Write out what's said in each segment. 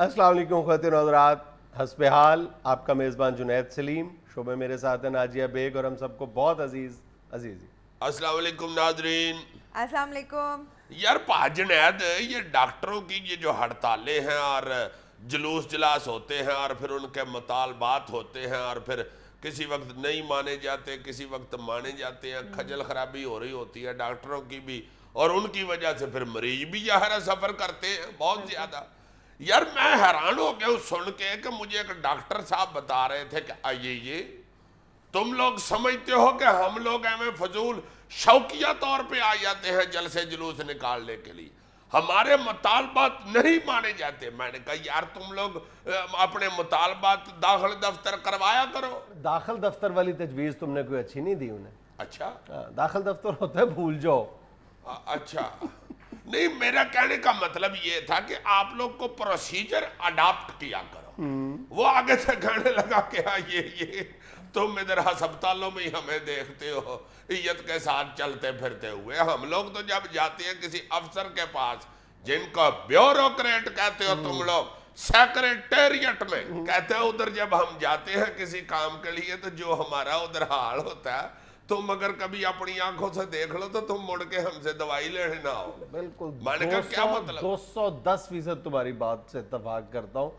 السلام علیکم خواتین و حضرات، حسب حال آپ کا میزبان جنید سلیم، شعبے میرے ساتھ ہیں ناجیہ بیگ اور ہم سب کو بہت عزیز السلام علیکم ناظرین۔ السلام علیکم۔ یار جنید، یہ ڈاکٹروں کی یہ جو ہڑتالیں ہیں اور جلوس جلاس ہوتے ہیں اور پھر ان کے مطالبات ہوتے ہیں اور پھر کسی وقت نہیں مانے جاتے، کسی وقت مانے جاتے ہیں، کھجل خرابی ہو رہی ہوتی ہے ڈاکٹروں کی بھی، اور ان کی وجہ سے پھر مریض بھی ظاہر سفر کرتے ہیں بہت زیادہ۔ یار میں حیران ہو گیا ہوں سن کے کہ مجھے ایک ڈاکٹر صاحب بتا رہے تھے کہ آئیے تم لوگ سمجھتے ہو کہ ہم لوگ ہمیں فضول شوقیہ طور پہ آ جاتے ہیں جلسے جلوس نکالنے کے لیے، ہمارے مطالبات نہیں مانے جاتے۔ میں نے کہا یار تم لوگ اپنے مطالبات داخل دفتر کروایا کرو۔ داخل دفتر والی تجویز تم نے کوئی اچھی نہیں دی انہیں۔ اچھا داخل دفتر ہوتا ہے بھول جاؤ۔ اچھا نہیں، میرا کہنے کا مطلب یہ تھا کہ آپ لوگ کو پروسیجر اڈاپٹ کیا کرو۔ وہ آگے سے کہنے لگا کہ ہاں یہ تم ادھر ہسپتالوں میں ہی ہمیں دیکھتے ہو عزت کے ساتھ چلتے پھرتے ہوئے، ہم لوگ تو جب جاتے ہیں کسی افسر کے پاس جن کو بیوروکریٹ کہتے ہو تم لوگ، سیکریٹریٹ میں کہتے ہو، ادھر جب ہم جاتے ہیں کسی کام کے لیے تو جو ہمارا ادھر حال ہوتا ہے، تم اگر کبھی اپنی آنکھوں سے دیکھ لو تو تم مڑ کے ہم سے دوائی لینے نہ ہو۔ بالکل، میں نے کہا کیا مطلب؟ 210% تمہاری بات سے اتفاق کرتا ہوں۔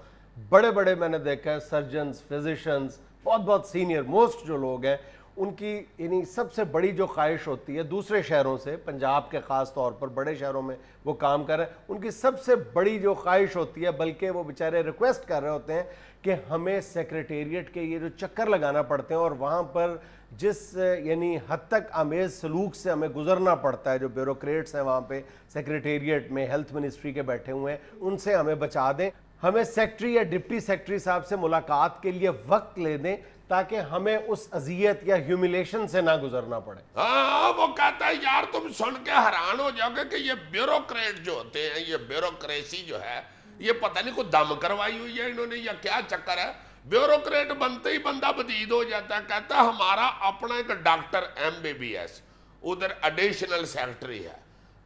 بڑے بڑے میں نے دیکھا ہے سرجنز، فزیشنز، بہت سینئر موسٹ جو لوگ ہیں، ان کی یعنی سب سے بڑی جو خواہش ہوتی ہے دوسرے شہروں سے، پنجاب کے خاص طور پر بڑے شہروں میں وہ کام کر رہے ہیں، ان کی سب سے بڑی جو خواہش ہوتی ہے، بلکہ وہ بیچارے ریکویسٹ کر رہے ہوتے ہیں کہ ہمیں سیکریٹریٹ کے یہ جو چکر لگانا پڑتے ہیں اور وہاں پر جس یعنی حد تک آمیز سلوک سے ہمیں گزرنا پڑتا ہے، جو بیوروکریٹس ہیں وہاں پہ سیکریٹریٹ میں ہیلتھ منسٹری کے بیٹھے ہوئے ہیں، ان سے ہمیں بچا دیں، ہمیں سیکٹری یا ڈپٹی سیکٹری صاحب سے ملاقات کے لیے وقت لے دیں تاکہ ہمیں اس اذیت یا ہیوملیشن سے نہ گزرنا پڑے۔ ہاں وہ کہتا ہے یار تم سن کے حیران ہو جاؤ گے کہ یہ بیوروکریٹ جو ہوتے ہیں، یہ بیوروکریسی جو ہے، یہ پتہ نہیں کوئی دم کروائی ہوئی ہے انہوں نے یا کیا چکر ہے۔ بیوروکریٹ بنتے ہی بندہ بدید ہو جاتا ہے، کہتا ہے ہمارا اپنا ایک ڈاکٹر MBBS ادھر ایڈیشنل سیکٹری ہے،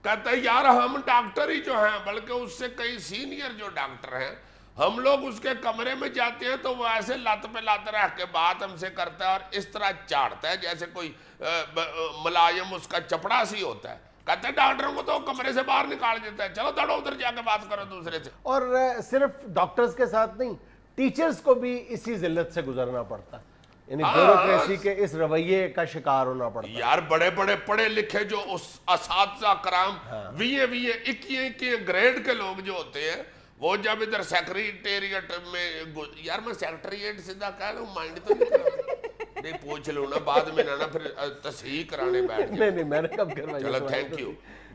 کہتا ہے یار ہم ڈاکٹر ہی جو ہیں بلکہ اس سے کئی سینئر جو ڈاکٹر ہیں، ہم لوگ اس کے کمرے میں جاتے ہیں تو وہ ایسے لات پہ لات رکھ کے بات ہم سے کرتا ہے اور اس طرح چاڑتا ہے جیسے کوئی ملائم اس کا چپڑا سی ہوتا ہے۔ کہتے ہیں ڈاکٹروں کو تو کمرے سے باہر نکال دیتا ہے، چلو دوڑو ادھر جا کے بات کرو دوسرے سے۔ اور صرف ڈاکٹرز کے ساتھ نہیں، ٹیچرز کو بھی اسی ذلت سے گزرنا پڑتا ہے، یعنی بیوروکریسی کے اس رویے کا شکار ہونا پڑتا ہے۔ یار بڑے بڑے پڑھے لکھے جو اساتذہ کرام 21 گریڈ کے لوگ جو ہوتے ہیں، وہ جب ادھر سیکریٹریٹ میں، یار میں سیکریٹریٹ سیدھا کہہ لوں، مائنڈ تو نہیں پوچھ لوں نا بعد میں نہ پھر تصحیح کرانے بیٹھ جائے۔ نہیں میں نے کب کروائی؟ چلو تھینک یو۔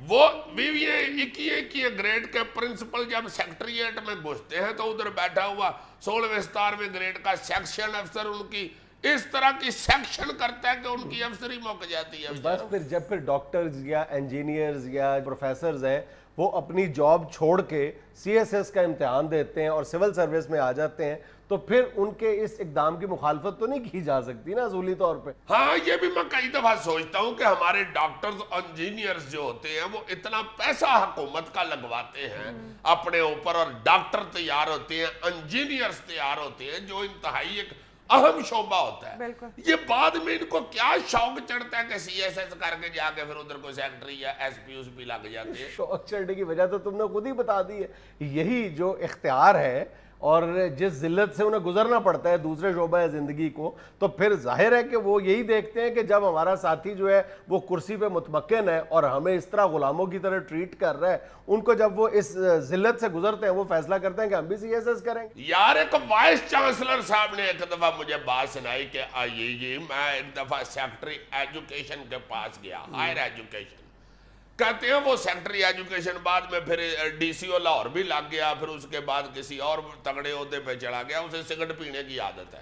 وہ 21 گریڈ کے پرنسپل جب سیکریٹریٹ میں گھستے ہیں تو ادھر بیٹھا ہوا 16ویں 17ویں گریڈ کا سیکشن افسر ان کی اس طرح کی سیکشن کرتا ہے کہ ان کی افسری موقع جاتی ہے۔ بس پھر جب پھر ڈاکٹرز یا انجینئرز یا پروفیسرز ہیں وہ اپنی جاب چھوڑ کے CSS کا امتحان دیتے ہیں اور سول سروس میں آ جاتے ہیں تو پھر ان کے اس اقدام کی مخالفت تو نہیں کی جا سکتی نا اصولی طور پہ۔ ہاں یہ بھی میں کئی دفعہ سوچتا ہوں کہ ہمارے ڈاکٹرز انجینئرز جو ہوتے ہیں وہ اتنا پیسہ حکومت کا لگواتے ہیں اپنے اوپر اور ڈاکٹر تیار ہوتے ہیں، انجینئرز تیار ہوتے ہیں جو انتہائی ایک اہم شعبہ ہوتا ہے۔ یہ بعد میں ان کو کیا شوق چڑھتا ہے کہ CSS کر کے جا کے پھر ادھر کوئی سیکٹری یا SP لگ جاتے ہیں۔ شوق چڑھنے کی وجہ تو تم نے خود ہی بتا دی ہے، یہی جو اختیار ہے اور جس ذلت سے انہیں گزرنا پڑتا ہے دوسرے شعبہ زندگی کو، تو پھر ظاہر ہے کہ وہ یہی دیکھتے ہیں کہ جب ہمارا ساتھی جو ہے وہ کرسی پہ متمکن ہے اور ہمیں اس طرح غلاموں کی طرح ٹریٹ کر رہا ہے، ان کو جب وہ اس ذلت سے گزرتے ہیں وہ فیصلہ کرتے ہیں کہ ہم بھی CSS کریں گے۔ یار ایک وائس چانسلر صاحب نے ایک دفعہ مجھے بات سنائی کہ آئیے میں ایک دفعہ سیکٹری ایجوکیشن کے پاس گیا، ہائر ایجوکیشن، کہتے ہیں وہ سیکٹری ایجوکیشن بعد میں پھر DCO لاہور بھی لگ گیا، پھر اس کے بعد کسی اور تگڑے عہدے پہ چلا گیا، اسے سگرٹ پینے کی عادت ہے۔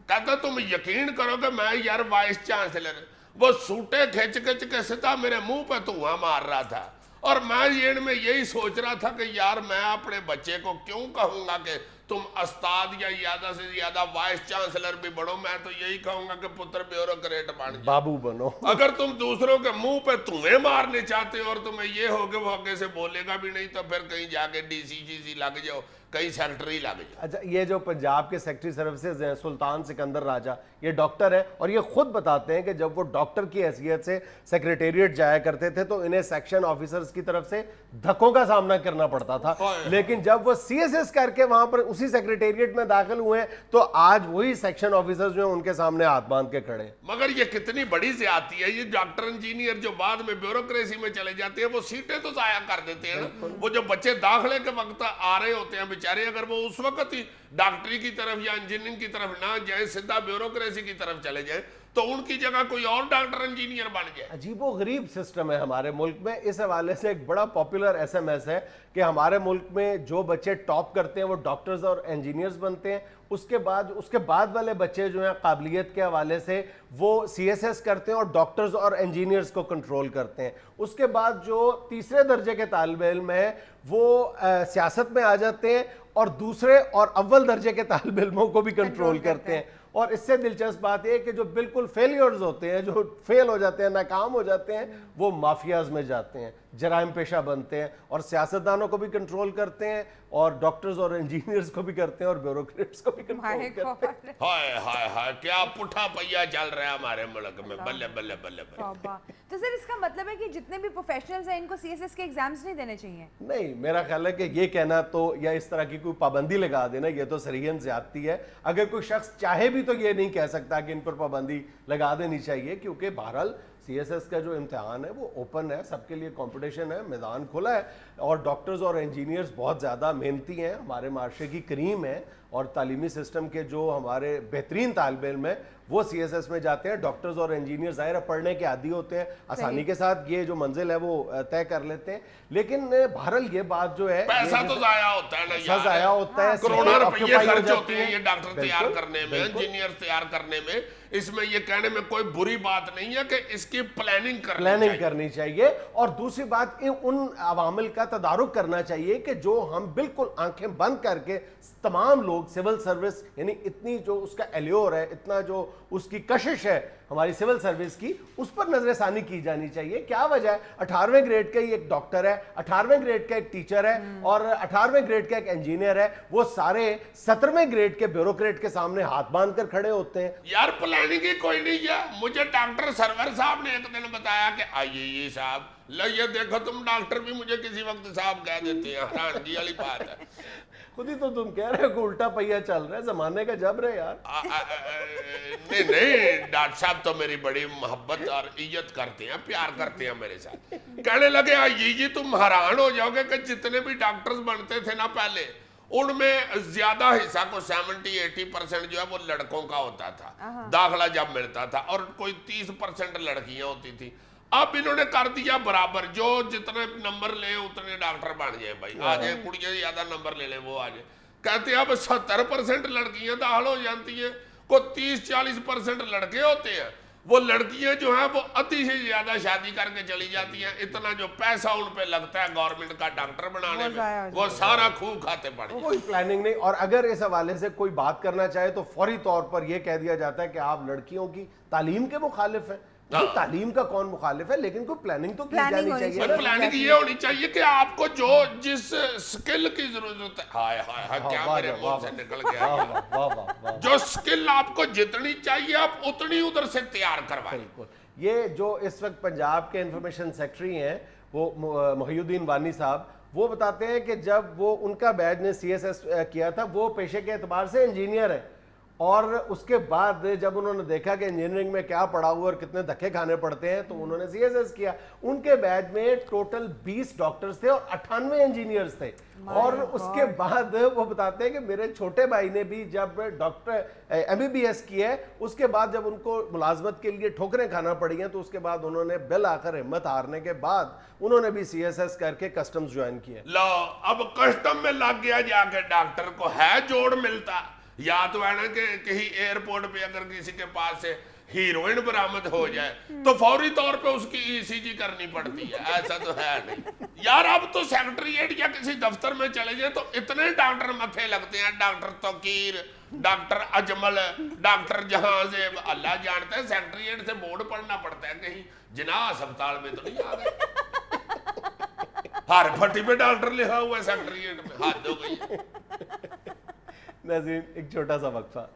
کہتا تم یقین کرو کہ میں یار وائس چانسلر، وہ سوٹے کھچ کے ستا میرے منہ پہ دھواں مار رہا تھا اور میں یہی سوچ رہا تھا کہ یار میں اپنے بچے کو کیوں کہوں گا کہ تم استاد یا زیادہ سے زیادہ وائس چانسلر بھی بڑھو، میں تو یہی کہوں گا کہ پتر بیوروکریٹ بن جاؤ، بابو بنو۔ اگر تم دوسروں کے منہ پہ دھویں مارنے چاہتے ہو اور تمہیں یہ ہو کہ وہ آگے سے بولے گا بھی نہیں تو پھر کہیں جا کے DC لگ جاؤ کئی سیکٹری لگ جائے. اچھا یہ جو پنجاب کے سیکٹری سروسز ہیں سلطان سکندر راجہ یہ ڈاکٹر ہیں اور یہ خود بتاتے ہیں کہ جب وہ ڈاکٹر کی حیثیت سے سیکریٹریٹ جایا کرتے تھے تو انہیں سیکشن آفیسرز کی طرف سے دھکوں کا سامنا کرنا پڑتا تھا, لیکن جب وہ سی ایس ایس کر کے وہاں پر اسی سیکریٹریٹ میں داخل ہوئے ہیں تو آج وہی سیکشن آفیسرز جو ہیں ان کے سامنے ہاتھ باندھ کے کھڑے. مگر یہ کتنی بڑی زیادتی ہے, یہ ڈاکٹر انجینئر جو بعد میں بیوروکریسی میں چلے جاتے ہیں وہ سیٹیں تو ضائع کر دیتے ہیں نا. وہ جو بچے داخلے کے وقت آ رہے ہوتے ہیں بیچارے, اگر وہ اس وقت ہی ڈاکٹری کی طرف یا انجینئرنگ کی طرف نہ جائیں, سیدھا بیوروکریسی کی طرف چلے جائیں تو ان کی جگہ کوئی اور ڈاکٹر انجینئر بن جائے. عجیب و غریب سسٹم ہے ہمارے ملک میں. اس حوالے سے ایک بڑا پاپولر ایس ایم ایس ہے کہ ہمارے ملک میں جو بچے ٹاپ کرتے ہیں وہ ڈاکٹرز اور انجینئرز بنتے ہیں, اس کے بعد والے بچے جو ہیں قابلیت کے حوالے سے وہ سی ایس ایس کرتے ہیں اور ڈاکٹرز اور انجینئرز کو کنٹرول کرتے ہیں. اس کے بعد جو تیسرے درجے کے طالب علم ہیں وہ سیاست میں آ جاتے ہیں اور دوسرے اور اول درجے کے طالب علموں کو بھی کنٹرول کرتے ہیں. اور اس سے دلچسپ بات یہ کہ جو بالکل فیلیئرز ہوتے ہیں, جو فیل ہو جاتے ہیں, ناکام ہو جاتے ہیں, وہ مافیاز میں جاتے ہیں, جرائم پیشہ بنتے ہیں اور سیاستدانوں کو بھی کنٹرول کرتے ہیں اور ڈاکٹرز اور انجینئرز کو بھی کرتے ہیں اور بیوروکریٹس کو بھی کنٹرول کرتے ہیں. ہائے ہائے ہائے کیا پٹھا پہیا چل رہا ہے ہمارے ملک میں. بلے بلے بلے بلے. تو سر اس کا مطلب ہے کہ جتنے بھی پروفیشنلز ہیں ان کو سی ایس ایس کے ایگزامز نہیں دینے چاہیے؟ نہیں, میرا خیال ہے کہ یہ کہنا تو یا اس طرح کی کوئی پابندی لگا دینا یہ تو صریحاً زیادتی ہے. اگر کوئی شخص چاہے بھی تو یہ نہیں کہہ سکتا کہ ان پر پابندی لگا دینی چاہیے, کیونکہ بہرحال سی ایس ایس کا جو امتحان ہے وہ اوپن ہے, سب کے لیے کمپٹیشن ہے, میدان کھلا ہے اور ڈاکٹرز اور انجینئرز بہت زیادہ محنتی ہیں, ہمارے معاشرے کی کریم ہیں اور تعلیمی سسٹم کے جو ہمارے بہترین طالب علم ہیں وہ سی ایس ایس میں جاتے ہیں. ڈاکٹرز اور انجینئر ظاہر ہے پڑھنے کے عادی ہوتے ہیں, آسانی کے ساتھ یہ جو منزل ہے وہ طے کر لیتے ہیں, لیکن بہرحال یہ بات جو ہے پیسہ تو ضائع ہوتا ہے نا پیسہ ضائع ہوتا ہے, کروڑوں روپے خرچ ہوتے ہیں یہ ڈاکٹر تیار کرنے میں, انجینئر تیار کرنے میں. اس میں یہ کہنے میں کوئی بری بات نہیں ہے کہ اس کی پلاننگ کرنی چاہیے اور دوسری بات ان عوامل کا تدارک کرنا چاہیے کہ جو ہم بالکل آنکھیں بند کر کے تمام لوگ سول سروس یعنی اتنی جو اس کا ایلیور ہے, اتنا جو اس کی کشش ہے ہماری سول سروس کی, اس پر نظر ثانی کی جانی چاہیے. کیا وجہ ہے 18ویں گریڈ کا ایک ڈاکٹر ہے, 18ویں گریڈ کا ایک ٹیچر ہے اور 18ویں گریڈ کا ایک انجینئر ہے, وہ سارے 17ویں گریڈ کے بیوروکریٹ کے سامنے ہاتھ باندھ کر کھڑے ہوتے ہیں. یار پلاننگ ہی کوئی نہیں ہے. مجھے ڈاکٹر سرور صاحب نے ایک دن بتایا کہ آئیے یہ صاحب یہ دیکھو تم ڈاکٹر بھی مجھے کسی وقت صاحب کہہ دیتے ہیں, حیرانگی والی بات ہے. خود ہی تو تم کہہ رہے ہو کہ الٹا پہیا چل رہا ہے, زمانے کا جبر ہے یار. نہیں ڈاکٹر صاحب تو میری بڑی محبت اور عزت کرتے ہیں, پیار کرتے ہیں میرے ساتھ. کہنے لگے یہ تم حیران ہو جاؤ گے کہ جتنے بھی ڈاکٹرز بنتے تھے نا پہلے ان میں زیادہ حصہ کو 70-80% جو ہے وہ لڑکوں کا ہوتا تھا داخلہ جب ملتا تھا, اور کوئی 30% لڑکیاں ہوتی تھی. اب انہوں نے کر دیا برابر, جو جتنے نمبر لے اتنے ڈاکٹر بن جائیں بھائی, آ جائیں کڑیاں زیادہ نمبر لے لیں وہ آ جائیں. کہتے ہیں اب 70% لڑکیاں داخل ہو جاتی ہیں, کوئی 30-40% لڑکے ہوتے ہیں. وہ لڑکیاں جو ہیں وہ ادھی سے زیادہ شادی کر کے چلی جاتی ہیں. اتنا جو پیسہ ان پہ لگتا ہے گورنمنٹ کا ڈاکٹر بنانے میں وہ سارا خو کھاتے پڑ گئے. کوئی پلاننگ نہیں. اور اگر اس حوالے سے کوئی بات کرنا چاہے تو فوری طور پر یہ کہہ دیا جاتا ہے کہ آپ لڑکیوں کی تعلیم کے مخالف ہیں. تعلیم کا کون مخالف ہے, لیکن کوئی پلاننگ تو کی جانی چاہیے. پلاننگ یہ ہونی چاہیے کہ آپ کو جو جس سکل کی ضرورت ہے, ہائے ہائے کیا میرے منہ سے نکل گیا, جو سکل آپ کو جتنی چاہیے آپ اتنی ادھر سے تیار کروائیں. یہ جو اس وقت پنجاب کے انفارمیشن سیکٹری ہیں وہ محی الدین وانی صاحب, وہ بتاتے ہیں کہ جب وہ ان کا بیچ نے سی ایس ایس کیا تھا وہ پیشے کے اعتبار سے انجینئر ہے, اور اس کے بعد جب انہوں نے دیکھا کہ انجینئرنگ میں کیا پڑھا ہوا اور کتنے دھکے کھانے پڑتے ہیں تو انہوں نے سی ایس ایس کیا. ان کے بیچ میں ٹوٹل 20 ڈاکٹرز تھے اور 98 انجینئرز تھے. اور اس کے بعد وہ بتاتے ہیں کہ میرے چھوٹے بھائی نے بھی جب doctor M B B S کیا ہے, اس کے بعد جب ان کو ملازمت کے لیے ٹھوکریں کھانا پڑی ہیں تو اس کے بعد انہوں نے بالآخر ہمت ہارنے کے بعد انہوں نے بھی سی ایس ایس کر کے کسٹمز جوائن کیا. لو اب کسٹم میں لگ گیا جا کے ڈاکٹر کو ہے جوڑ ملتا, یا تو ہے نا کہ کہیں ایئرپورٹ پہ اگر کسی کے پاس سے ہیروئن برآمد ہو جائے تو فوری طور پہ اس کی ای سی جی کرنی پڑتی ہے. ایسا تو ہے نہیں یار. اب تو سیکریٹریٹ یا کسی دفتر میں چلے جائیں تو اتنے ڈاکٹر متھے لگتے ہیں, ڈاکٹر توقیر, ڈاکٹر اجمل, ڈاکٹر جہاں زیب, اللہ جانتا ہے سیکریٹریٹ سے بورڈ پڑھنا پڑتا ہے کہیں جناح اسپتال میں تو نہیں آ گئے. ہر پھٹی پہ ڈاکٹر لکھا ہوا ہے سیکٹریٹ میں، حد ہو گئی ہے۔ ناظرین ایک چھوٹا سا وقفہ۔